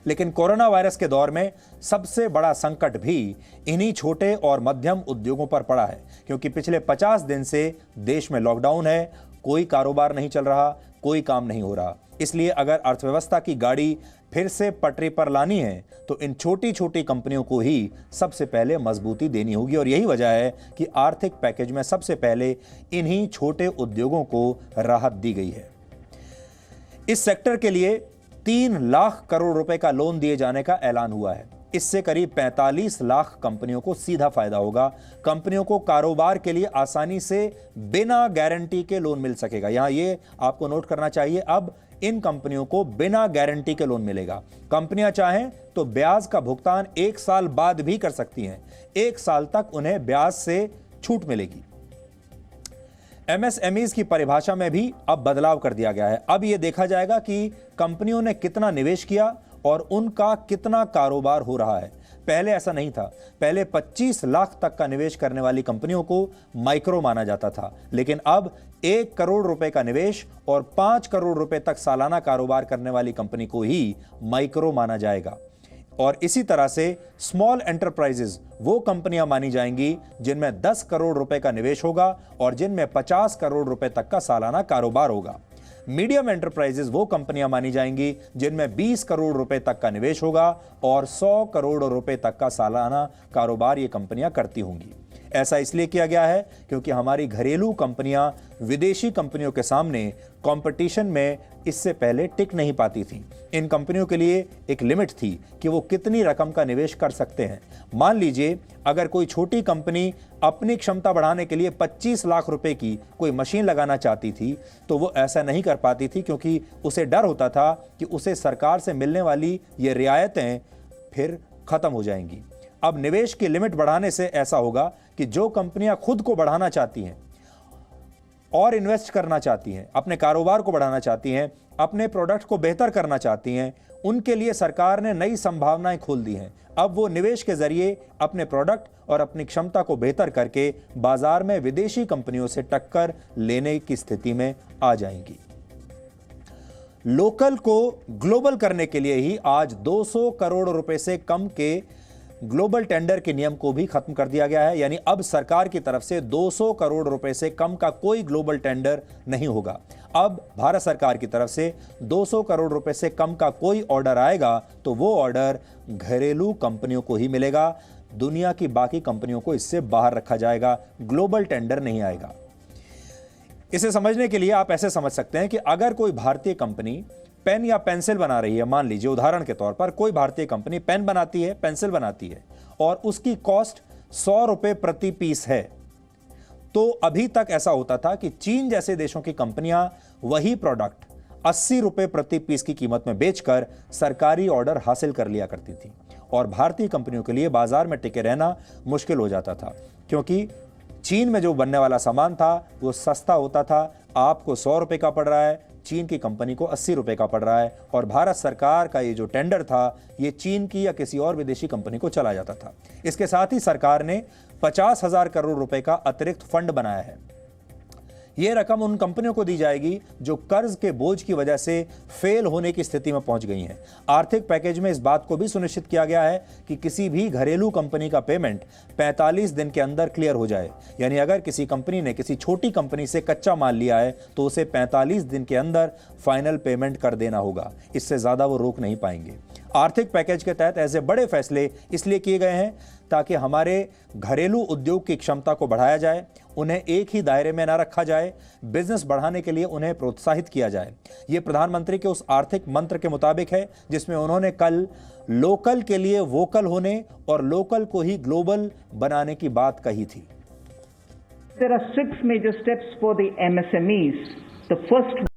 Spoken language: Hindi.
लेकिन कोरोना वायरस के दौर में सबसे बड़ा संकट भी इन्हीं छोटे और मध्यम उद्योगों पर पड़ा है, क्योंकि पिछले 50 दिन से देश में लॉकडाउन है, कोई कारोबार नहीं चल रहा, कोई काम नहीं हो रहा। इसलिए अगर अर्थव्यवस्था की गाड़ी फिर से पटरी पर लानी है तो इन छोटी छोटी कंपनियों को ही सबसे पहले मजबूती देनी होगी, और यही वजह है कि आर्थिक पैकेज में सबसे पहले इन्हीं छोटे उद्योगों को राहत दी गई है। इस सेक्टर के लिए 3 लाख करोड़ रुपए का लोन दिए जाने का ऐलान हुआ है। इससे करीब 45 लाख कंपनियों को सीधा फायदा होगा। कंपनियों को कारोबार के लिए आसानी से बिना गारंटी के लोन मिल सकेगा। यहां ये आपको नोट करना चाहिए, अब इन कंपनियों को बिना गारंटी के लोन मिलेगा। कंपनियां चाहें तो ब्याज का भुगतान 1 साल बाद भी कर सकती हैं। 1 साल तक उन्हें ब्याज से छूट मिलेगी। एमएसएमईज की परिभाषा में भी अब बदलाव कर दिया गया है। अब यह देखा जाएगा कि कंपनियों ने कितना निवेश किया और उनका कितना कारोबार हो रहा है। पहले ऐसा नहीं था। पहले 25 लाख तक का निवेश करने वाली कंपनियों को माइक्रो माना जाता था, लेकिन अब 1 करोड़ रुपए का निवेश और 5 करोड़ रुपए तक सालाना कारोबार करने वाली कंपनी को ही माइक्रो माना जाएगा। और इसी तरह से स्मॉल एंटरप्राइजेज वो कंपनियां मानी जाएंगी जिनमें 10 करोड़ रुपए का निवेश होगा और जिनमें 50 करोड़ रुपए तक का सालाना कारोबार होगा। मीडियम एंटरप्राइजेज वो कंपनियां मानी जाएंगी जिनमें 20 करोड़ रुपए तक का निवेश होगा और 100 करोड़ रुपए तक का सालाना कारोबार ये कंपनियां करती होंगी। ऐसा इसलिए किया गया है क्योंकि हमारी घरेलू कंपनियां विदेशी कंपनियों के सामने कंपटीशन में इससे पहले टिक नहीं पाती थी। इन कंपनियों के लिए एक लिमिट थी कि वो कितनी रकम का निवेश कर सकते हैं। मान लीजिए अगर कोई छोटी कंपनी अपनी क्षमता बढ़ाने के लिए 25 लाख रुपए की कोई मशीन लगाना चाहती थी तो वो ऐसा नहीं कर पाती थी, क्योंकि उसे डर होता था कि उसे सरकार से मिलने वाली ये रियायतें फिर खत्म हो जाएंगी। अब निवेश की लिमिट बढ़ाने से ऐसा होगा कि जो कंपनियां खुद को बढ़ाना चाहती हैं और इन्वेस्ट करना चाहती हैं, अपने कारोबार को बढ़ाना चाहती हैं, अपने प्रोडक्ट को बेहतर करना चाहती हैं, उनके लिए सरकार ने नई संभावनाएं खोल दी हैं। अब वो निवेश के जरिए अपने प्रोडक्ट और अपनी क्षमता को बेहतर करके बाजार में विदेशी कंपनियों से टक्कर लेने की स्थिति में आ जाएंगी। लोकल को ग्लोबल करने के लिए ही आज 200 करोड़ रुपए से कम के ग्लोबल टेंडर के नियम को भी खत्म कर दिया गया है। यानी अब सरकार की तरफ से 200 करोड़ रुपए से कम का कोई ग्लोबल टेंडर नहीं होगा। अब भारत सरकार की तरफ से 200 करोड़ रुपए से कम का कोई ऑर्डर आएगा तो वो ऑर्डर घरेलू कंपनियों को ही मिलेगा। दुनिया की बाकी कंपनियों को इससे बाहर रखा जाएगा, ग्लोबल टेंडर नहीं आएगा। इसे समझने के लिए आप ऐसे समझ सकते हैं कि अगर कोई भारतीय कंपनी पेन या पेंसिल बना रही है, मान लीजिए उदाहरण के तौर पर कोई भारतीय कंपनी पेन बनाती है, पेंसिल बनाती है और उसकी कॉस्ट 100 रुपए प्रति पीस है, तो अभी तक ऐसा होता था कि चीन जैसे देशों की कंपनियां वही प्रोडक्ट 80 रुपए प्रति पीस की कीमत में बेचकर सरकारी ऑर्डर हासिल कर लिया करती थी और भारतीय कंपनियों के लिए बाजार में टिके रहना मुश्किल हो जाता था, क्योंकि चीन में जो बनने वाला सामान था वो सस्ता होता था। आपको 100 रुपए का पड़ रहा है, चीन की कंपनी को 80 रुपए का पड़ रहा है, और भारत सरकार का ये जो टेंडर था ये चीन की या किसी और विदेशी कंपनी को चला जाता था। इसके साथ ही सरकार ने 50,000 करोड़ रुपए का अतिरिक्त फंड बनाया है। यह रकम उन कंपनियों को दी जाएगी जो कर्ज के बोझ की वजह से फेल होने की स्थिति में पहुंच गई हैं। आर्थिक पैकेज में इस बात को भी सुनिश्चित किया गया है कि किसी भी घरेलू कंपनी का पेमेंट 45 दिन के अंदर क्लियर हो जाए। यानी अगर किसी कंपनी ने किसी छोटी कंपनी से कच्चा माल लिया है तो उसे 45 दिन के अंदर फाइनल पेमेंट कर देना होगा, इससे ज्यादा वो रोक नहीं पाएंगे। आर्थिक पैकेज के तहत ऐसे बड़े फैसले इसलिए किए गए हैं ताकि हमारे घरेलू उद्योग की क्षमता को बढ़ाया जाए, उन्हें एक ही दायरे में न रखा जाए, बिजनेस बढ़ाने के लिए उन्हें प्रोत्साहित किया जाए। ये प्रधानमंत्री के उस आर्थिक मंत्र के मुताबिक है जिसमें उन्होंने कल लोकल के लिए वोकल होने और लोकल को ही ग्लोबल बनाने की बात कही थी। There are 6 major steps for the MSMEs. The first